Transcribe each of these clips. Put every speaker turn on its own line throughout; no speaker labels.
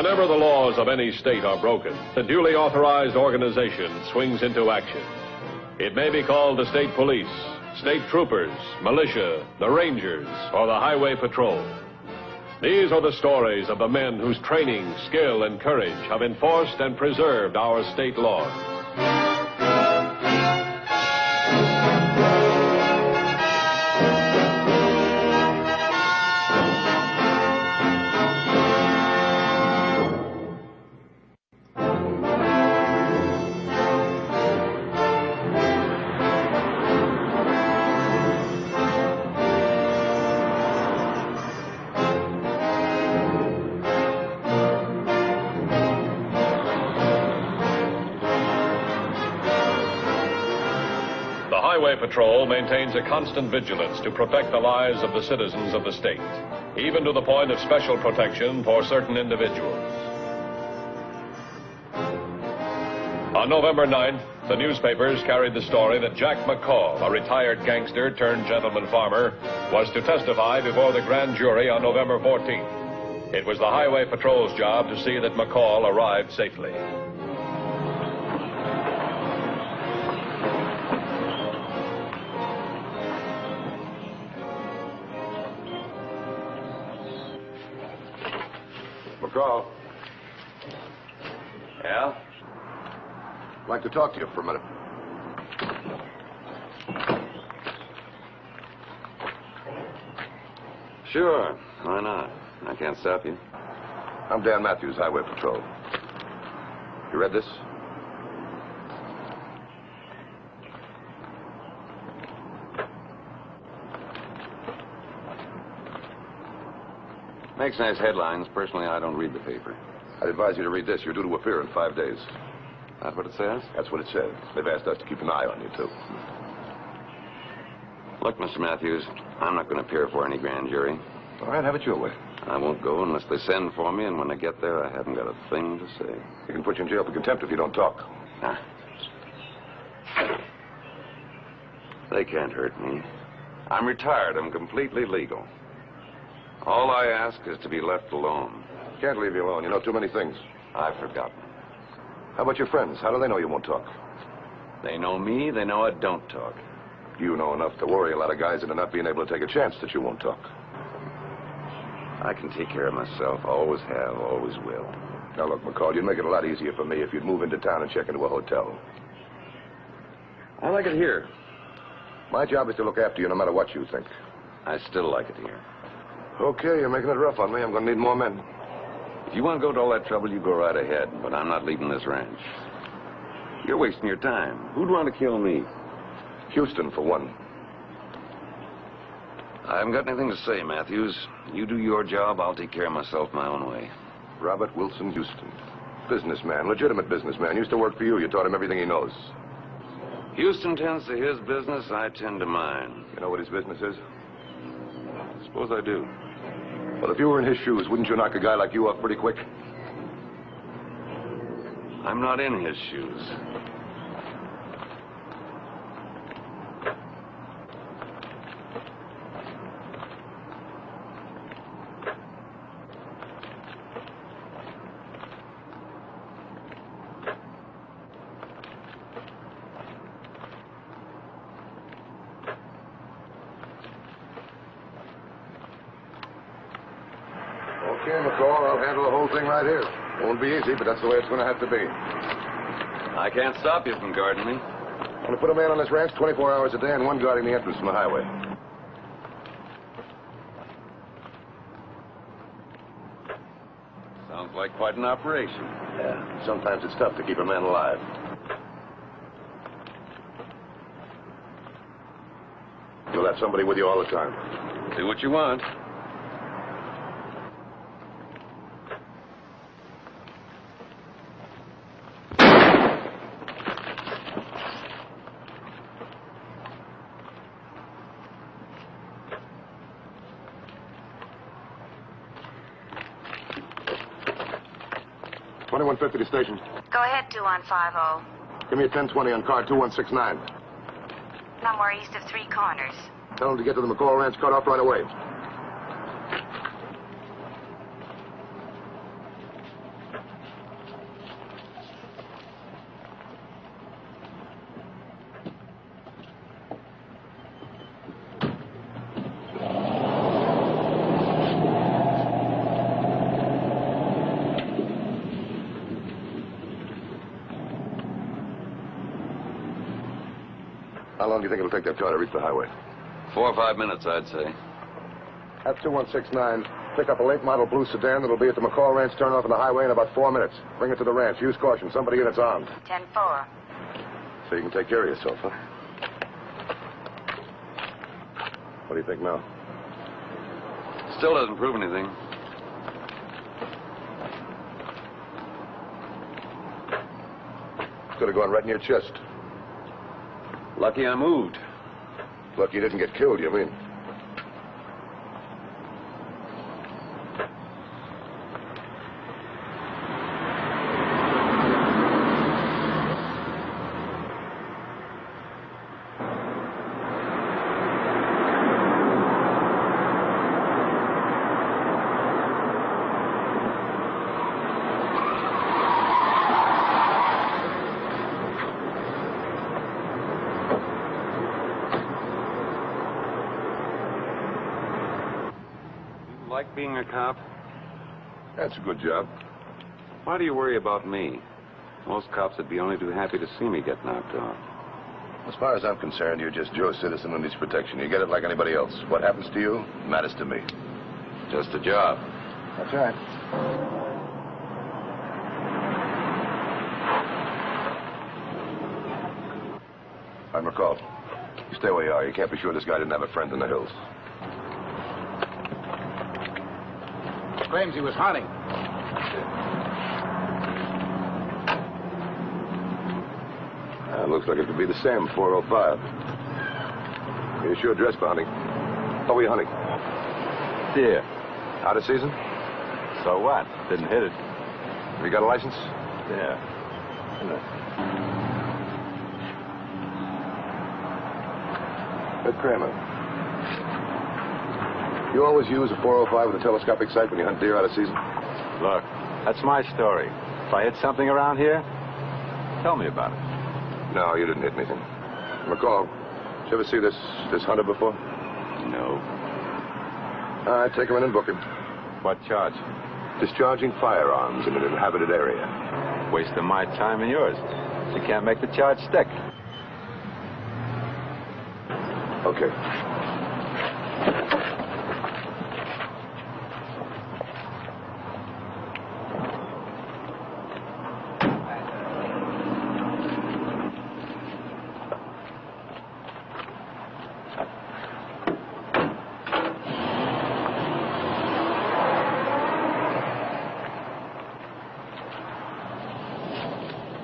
Whenever the laws of any state are broken, a duly authorized organization swings into action. It may be called the state police, state troopers, militia, the rangers, or the highway patrol. These are the stories of the men whose training, skill, and courage have enforced and preserved our state laws. Highway Patrol maintains a constant vigilance to protect the lives of the citizens of the state, even to the point of special protection for certain individuals. On November 9th, the newspapers carried the story that Jack McCall, a retired gangster turned gentleman farmer, was to testify before the grand jury on November 14th. It was the Highway Patrol's job to see that McCall arrived safely.
McCall.
Yeah?
I'd like to talk to you for a minute.
Sure. Why not? I can't stop you.
I'm Dan Matthews, Highway Patrol. You read this?
Makes nice headlines. Personally, I don't read the paper.
I'd advise you to read this. You're due to appear in 5 days.
That's what it says?
That's what it says. They've asked us to keep an eye on you, too.
Look, Mr. Matthews, I'm not going to appear for any grand jury.
All right, have it your way.
I won't go unless they send for me, and when I get there, I haven't got a thing to say.
You can put you in jail for contempt if you don't talk.
Huh? They can't hurt me. I'm retired. I'm completely legal. All I ask is to be left alone.
Can't leave you alone. You know too many things.
I've forgotten.
How about your friends? How do they know you won't talk?
They know me. They know I don't talk.
You know enough to worry a lot of guys into not being able to take a chance that you won't talk.
I can take care of myself. Always have, always will.
Now, look, McCall, you'd make it a lot easier for me if you'd move into town and check into a hotel.
I like it here.
My job is to look after you no matter what you think.
I still like it here.
Okay, you're making it rough on me. I'm going to need more men.
If you want to go to all that trouble, you go right ahead. But I'm not leaving this ranch. You're wasting your time. Who'd want to kill me?
Houston, for one.
I haven't got anything to say, Matthews. You do your job, I'll take care of myself my own way.
Robert Wilson Houston. Businessman, legitimate businessman. Used to work for you. You taught him everything he knows.
Houston tends to his business, I tend to mine.
You know what his business is?
Suppose I do.
Well, if you were in his shoes, wouldn't you knock a guy like you off pretty quick?
I'm not in his shoes.
Okay, McCall, I'll handle the whole thing right here. It won't be easy, but that's the way it's going to have to be.
I can't stop you from guarding me.
I'm going to put a man on this ranch 24 hours a day and one guarding the entrance from the highway.
Sounds like quite an operation.
Yeah, sometimes it's tough to keep a man alive. You'll have somebody with you all the time.
Do what you want.
$21.50 to station.
Go ahead, 2150.
Give me a 1020 on car 2169.
Somewhere east of Three Corners.
Tell them to get to the McCall Ranch cut off right away. How long do you think it'll take that car to reach the highway?
4 or 5 minutes, I'd say.
S0169, pick up a late model blue sedan that'll be at the McCall Ranch turnoff on the highway in about 4 minutes. Bring it to the ranch. Use caution. Somebody in it's armed.
10-4.
So you can take care of yourself, huh? What do you think now?
Still doesn't prove anything.
Could have gone right in your chest.
Lucky I moved.
Lucky you didn't get killed, you mean?
Like being a cop?
That's a good job.
Why do you worry about me? Most cops would be only too happy to see me get knocked off.
As far as I'm concerned, you're just Joe Citizen who needs protection. You get it like anybody else. What happens to you matters to me.
Just a job.
That's right. I'm McCall. You stay where you are. You can't be sure this guy didn't have a friend in the hills.
Claims he was hunting.
Looks like it could be the same 405. You sure dressed for hunting? What were you hunting?
Deer.
Out of season?
So what? Didn't hit it.
Have you got a license?
Yeah.
Kramer. You always use a 405 with a telescopic sight when you hunt deer out of season?
Look, that's my story. If I hit something around here, tell me about it.
No, you didn't hit anything. McCall, did you ever see this hunter before?
No.
All right, take him in and book him.
What charge?
Discharging firearms in an inhabited area.
Waste of my time and yours. You can't make the charge stick.
Okay.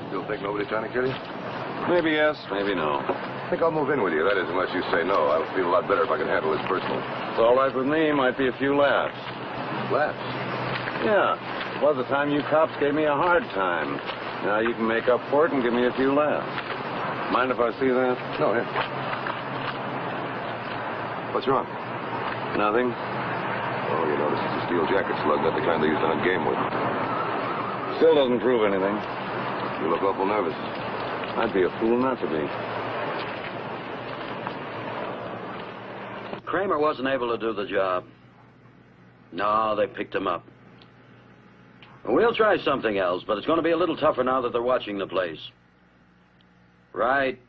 Still think nobody's trying to kill you?
Maybe yes, maybe no.
I think I'll move in with you. That is, unless you say no. I'll feel a lot better if I can handle this personally.
It's all right with me. Might be a few laughs.
Laughs?
Yeah. Well, the time you cops gave me a hard time. Now you can make up for it and give me a few laughs. Mind if I see that?
No, here. What's wrong?
Nothing.
Oh, you know, this is a steel jacket slug, not the kind they used on a game with.
Still doesn't prove anything.
You look awful nervous.
I'd be a fool not to be.
Kramer wasn't able to do the job. No, they picked him up. We'll try something else, but it's going to be a little tougher now that they're watching the place. Right.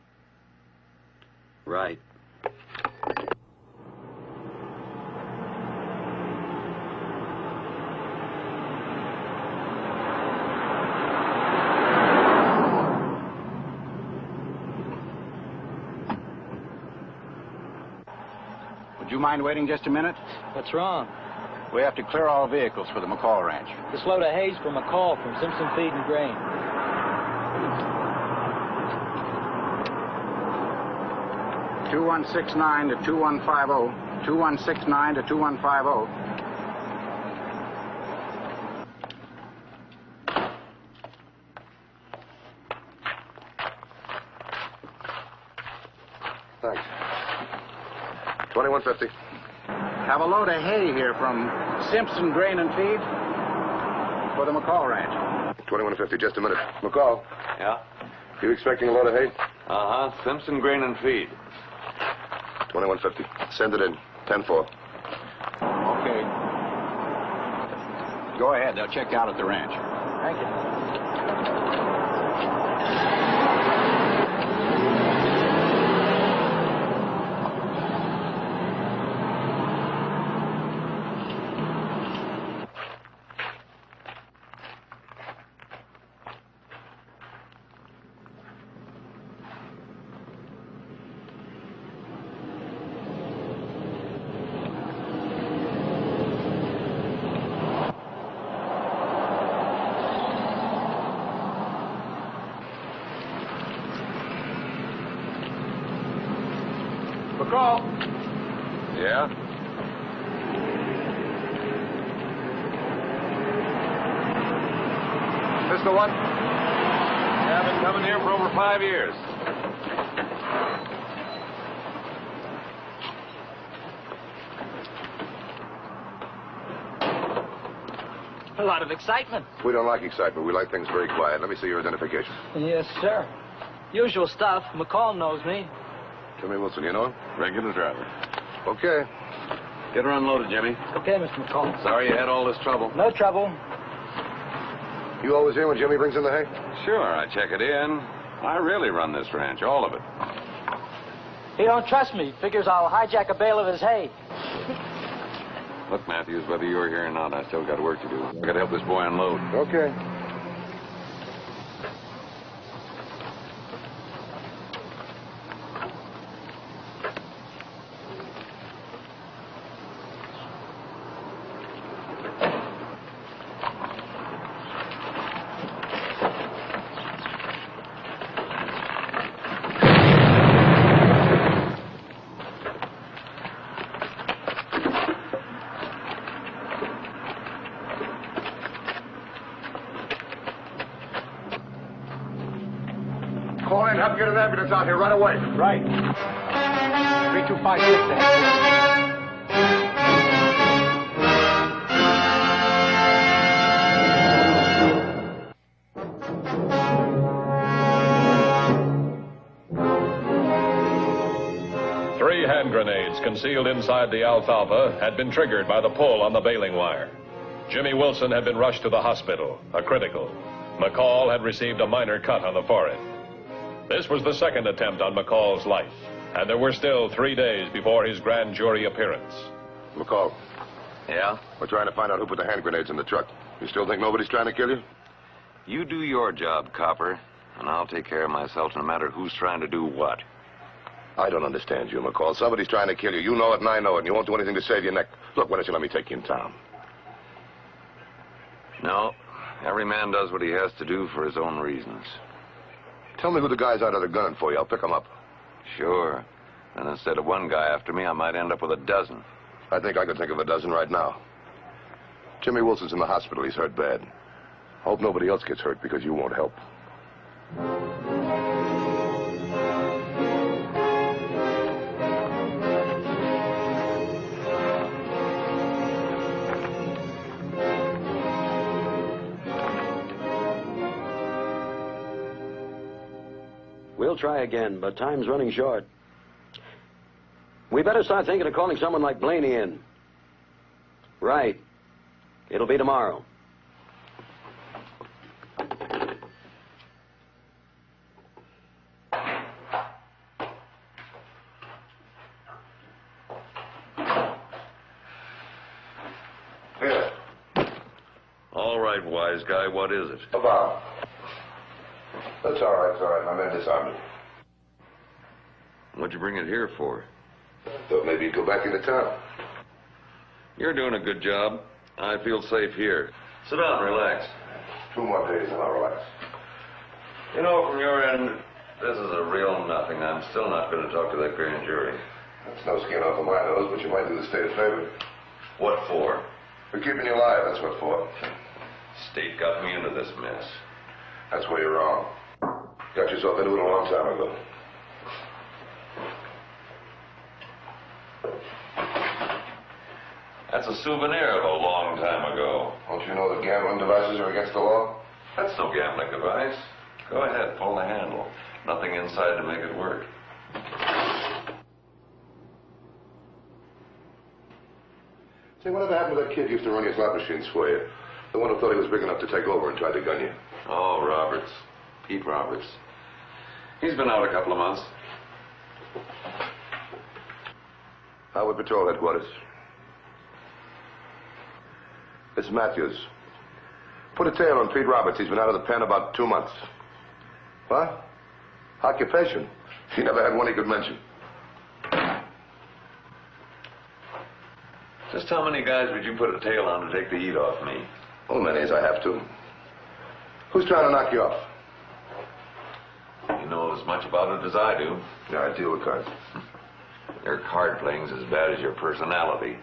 Right.
Would you mind waiting just a minute?
What's wrong?
We have to clear all vehicles for the McCall Ranch.
This load of hay's from a call from Simpson Feed and Grain.
2169 to 2150. 2169 to 2150.
Thanks. 2150.
Have a load of hay here from Simpson Grain and Feed for the McCall Ranch.
2150, just a minute. McCall,
Yeah?
you expecting a load of hay?
Uh-huh. Simpson Grain and Feed.
2150. Send it in. 10-4.
Okay. Go ahead. They'll check you out at the ranch.
Thank you.
McCall.
Yeah?
This the one?
Yeah, I've been coming here for over 5 years.
A lot of excitement.
We don't like excitement. We like things very quiet. Let me see your identification.
Yes, sir. Usual stuff. McCall knows me.
Jimmy Wilson, you know him?
Regular driver.
Okay.
Get her unloaded, Jimmy.
Okay, Mr. McCall.
Sorry you had all this trouble.
No trouble.
You always here when Jimmy brings in the hay?
Sure, I check it in. I really run this ranch, all of it.
He don't trust me. Figures I'll hijack a bale of his hay.
Look, Matthews, whether you're here or not, I still got work to do. I gotta help this boy unload.
Okay. Call in, help get an ambulance out here right away.
Right. 3256 then.
Three hand grenades concealed inside the alfalfa had been triggered by the pull on the baling wire. Jimmy Wilson had been rushed to the hospital, a critical. McCall had received a minor cut on the forehead. This was the second attempt on McCall's life, and there were still 3 days before his grand jury appearance.
McCall,
Yeah?
we're trying to find out who put the hand grenades in the truck. You still think nobody's trying to kill you?
You do your job, Copper, and I'll take care of myself no matter who's trying to do what.
I don't understand you, McCall. Somebody's trying to kill you. You know it and I know it, and you won't do anything to save your neck. Look, why don't you let me take you in town?
No, every man does what he has to do for his own reasons.
Tell me who the guys are that are gunning for you. I'll pick them up.
Sure. And instead of one guy after me, I might end up with a dozen.
I think I could think of a dozen right now. Jimmy Wilson's in the hospital. He's hurt bad. Hope nobody else gets hurt because you won't help.
We'll try again, but time's running short. We better start thinking of calling someone like Blaney in. Right. It'll be tomorrow.
Here.
All right, wise guy, what is it?
About. That's all right, it's all right. My men disarmed it.
What'd you bring it here for?
Thought maybe you'd go back into town.
You're doing a good job. I feel safe here. Sit down, relax.
2 more days and I'll relax.
You know, from your end, this is a real nothing. I'm still not going to talk to that grand jury.
That's no skin off of my nose, but you might do the state a favor.
What for?
For keeping you alive, that's what for.
State got me into this mess.
That's where you're wrong. Got yourself into it a long time ago.
That's a souvenir of a long time ago.
Don't you know that gambling devices are against the law?
That's no gambling device. Go ahead, pull the handle. Nothing inside to make it work.
Say, whatever happened to that kid who used to run your slot machines for you? The one who thought he was big enough to take over and tried to gun you.
Oh, Roberts. Pete Roberts. He's been out a couple of months.
Highway Patrol Headquarters. It's Matthews. Put a tail on Pete Roberts. He's been out of the pen about 2 months. What? Occupation? He never had one he could mention.
Just how many guys would you put a tail on to take the heat off me?
Oh, many as I have to. Who's trying to knock you off?
You know as much about it as I do.
Yeah, I deal with cards.
Your card playing's as bad as your personality.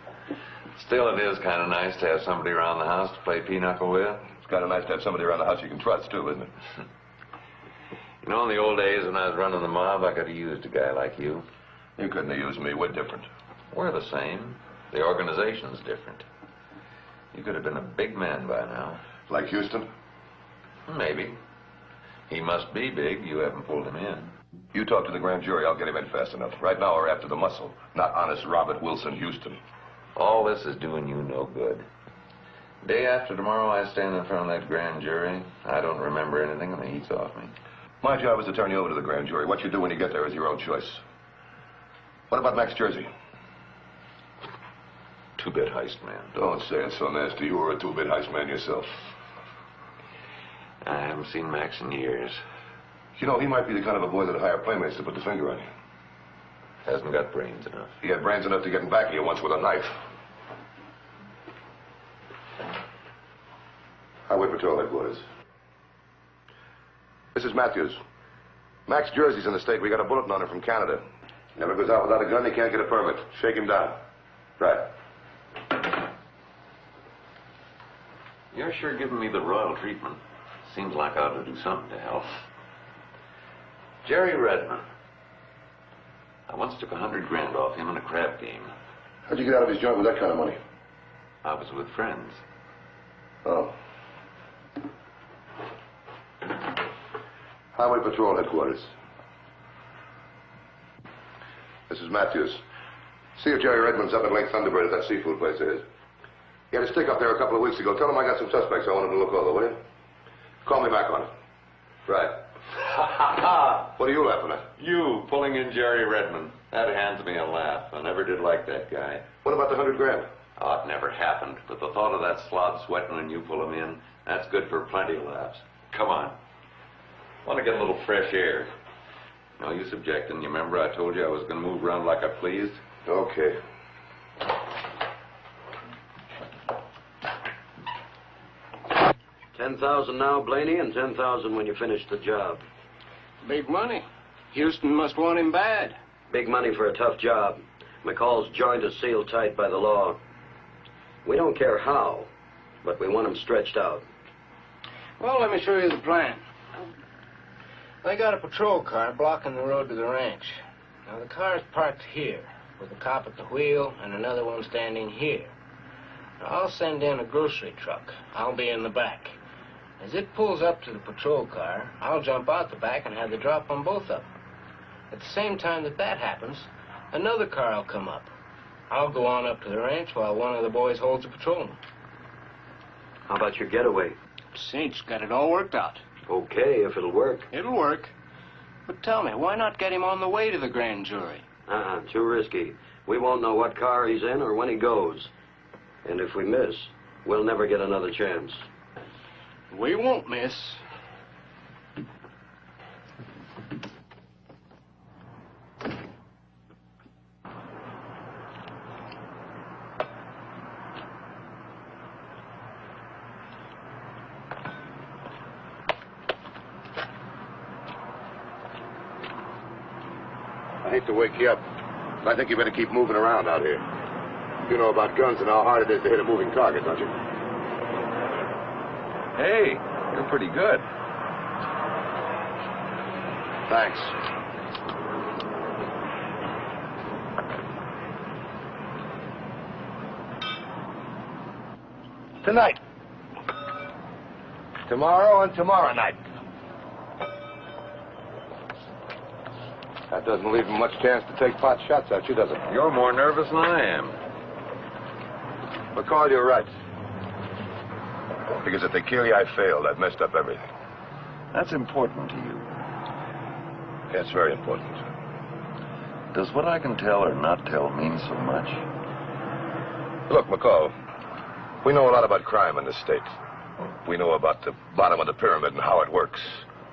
Still, it is kind of nice to have somebody around the house to play pinochle with.
It's kind of nice to have somebody around the house you can trust, too, isn't it?
You know, in the old days when I was running the mob, I could have used a guy like you.
You couldn't have used me. We're different.
We're the same. The organization's different. You could have been a big man by now.
Like Houston?
Maybe. He must be big. You haven't pulled him in.
You talk to the grand jury, I'll get him in fast enough. Right now, we're after the muscle, not honest Robert Wilson Houston.
All this is doing you no good. Day after tomorrow, I stand in front of that grand jury. I don't remember anything, and the heat's off me.
My job is to turn you over to the grand jury. What you do when you get there is your own choice. What about Max Jersey?
Two-bit heist man.
Don't say it so nasty. You were a two-bit heist man yourself.
I haven't seen Max in years.
You know, he might be the kind of a boy that'd hire playmates to put the finger on you.
Hasn't got brains enough.
He had brains enough to get in back of you once with a knife. Highway Patrol Headquarters. This is Matthews. Max Jersey's in the state. We got a bulletin on him from Canada. Never goes out without a gun. He can't get a permit. Shake him down. Right.
You're sure giving me the royal treatment. Seems like I ought to do something to help. Jerry Redmond. I once took 100 grand off him in a crap game.
How'd you get out of his joint with that kind of money?
I was with friends.
Oh. Highway Patrol Headquarters. This is Matthews. See if Jerry Redmond's up at Lake Thunderbird at that seafood place of his. He had a stick up there a couple of weeks ago. Tell him I got some suspects I want him to look over, will you? Call me back on it. Right. What are you laughing at?
You pulling in Jerry Redmond. That hands me a laugh. I never did like that guy.
What about the 100 grand?
Oh, it never happened. But the thought of that slob sweating when you pull him in, that's good for plenty of laughs. Come on. Want to get a little fresh air. No use objecting. You remember I told you I was going to move around like I pleased?
Okay.
$10,000 now, Blaney, and $10,000 when you finish the job.
Big money. Houston must want him bad.
Big money for a tough job. McCall's joint is sealed tight by the law. We don't care how, but we want him stretched out.
Well, let me show you the plan. I got a patrol car blocking the road to the ranch. Now, the car's parked here, with a cop at the wheel and another one standing here. Now, I'll send in a grocery truck. I'll be in the back. As it pulls up to the patrol car, I'll jump out the back and have the drop on both of them. At the same time that happens, another car will come up. I'll go on up to the ranch while one of the boys holds the patrolman.
How about your getaway?
Saint's got it all worked out.
Okay, if it'll work.
It'll work. But tell me, why not get him on the way to the grand jury?
Too risky. We won't know what car he's in or when he goes. And if we miss, we'll never get another chance.
We won't miss.
I hate to wake you up, but I think you better keep moving around out here. You know about guns and how hard it is to hit a moving target, don't you?
Hey, you're pretty good.
Thanks. Tonight. Tomorrow and tomorrow night. That doesn't leave him much chance to take pot shots at you, does it?
You're more nervous than I am.
McCall, you're right. Because if they kill you, I failed. I've messed up everything.
That's important to you.
Yeah, it's very important.
Does what I can tell or not tell mean so much?
Look, McCall, we know a lot about crime in this state. We know about the bottom of the pyramid and how it works.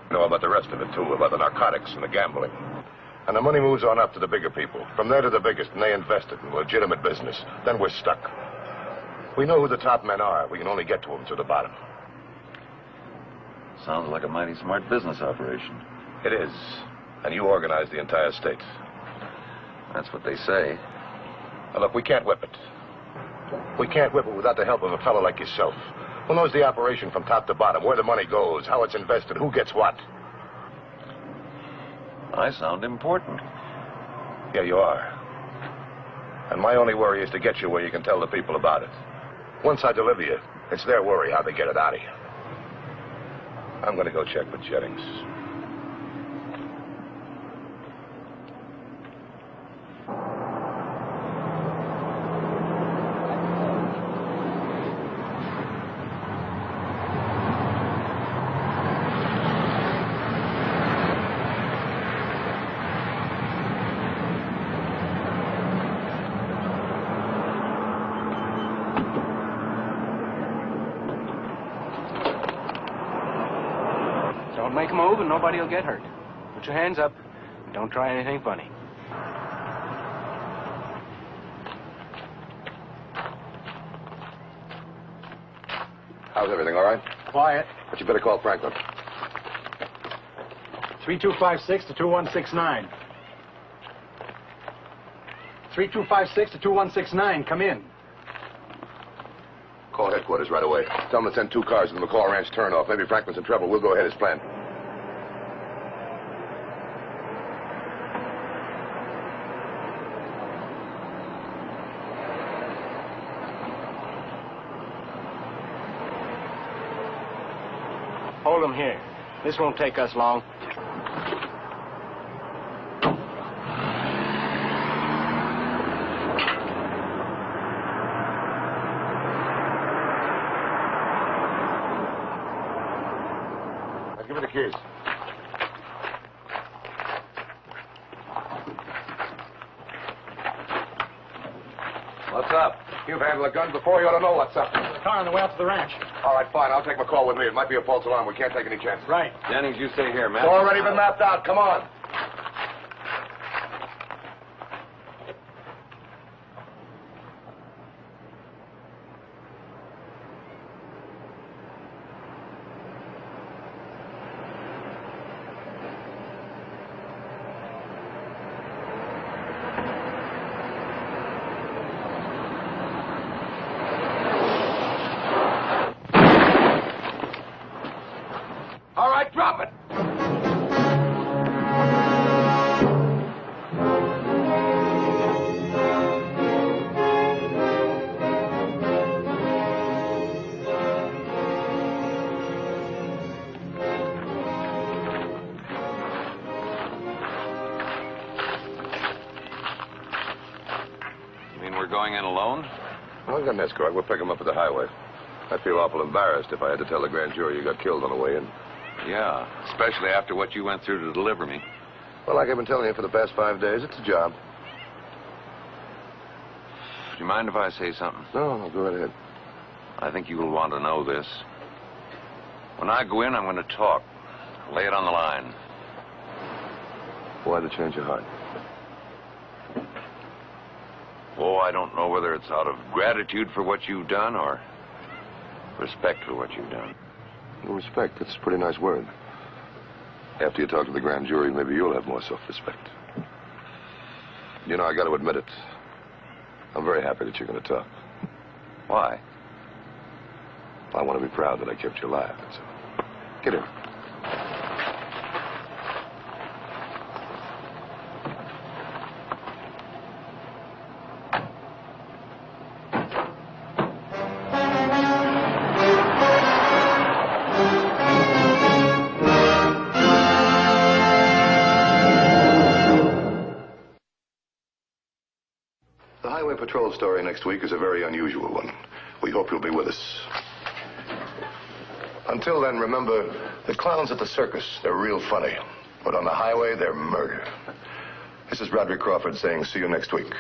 We know about the rest of it, too, about the narcotics and the gambling. And the money moves on up to the bigger people. From there to the biggest, and they invest it in legitimate business. Then we're stuck. We know who the top men are. We can only get to them through the bottom.
Sounds like a mighty smart business operation.
It is. And you organize the entire state.
That's what they say.
Now, look, we can't whip it. We can't whip it without the help of a fellow like yourself, who knows the operation from top to bottom, where the money goes, how it's invested, who gets what.
I sound important.
Yeah, you are. And my only worry is to get you where you can tell the people about it. Once I deliver you, it's their worry how they get it out of you. I'm going to go check with Jennings.
Don't make a move and nobody will get hurt. Put your hands up and don't try anything funny.
How's everything, all right?
Quiet.
But you better call Franklin.
3256 to 2169. 3256 to 2169. Come in.
Call headquarters right away. Tell them to send 2 cars to the McCall Ranch turnoff. Maybe Franklin's in trouble. We'll go ahead as planned.
Hold them here. This won't take us long.
Now, give me the keys.
What's up?
You've handled a gun before. You ought to know what's up.
The car on the way out to the ranch.
All right, fine. I'll take McCall with me. It might be a false alarm. We can't take any chances.
Right.
Jennings, you stay here, man.
It's already been mapped out. Come on. All right, drop it.
You mean we're going in alone?
Well, I've got an escort. We'll pick him up at the highway. I'd feel awful embarrassed if I had to tell the grand jury you got killed on the way in.
Yeah, especially after what you went through to deliver me.
Well, like I've been telling you for the past 5 days, it's a job.
Do you mind if I say something?
No, go right ahead.
I think you will want to know this. When I go in, I'm going to talk. Lay it on the line.
Why the change of heart?
Oh, I don't know whether it's out of gratitude for what you've done or respect for what you've done.
Well, respect, that's a pretty nice word. After you talk to the grand jury, maybe you'll have more self-respect. You know, I got to admit it. I'm very happy that you're going to talk.
Why?
I want to be proud that I kept you alive. That's all. Get in. The Highway Patrol story next week is a very unusual one. We hope you'll be with us. Until then, remember, the clowns at the circus, they're real funny. But on the highway, they're murder. This is Roderick Crawford saying see you next week.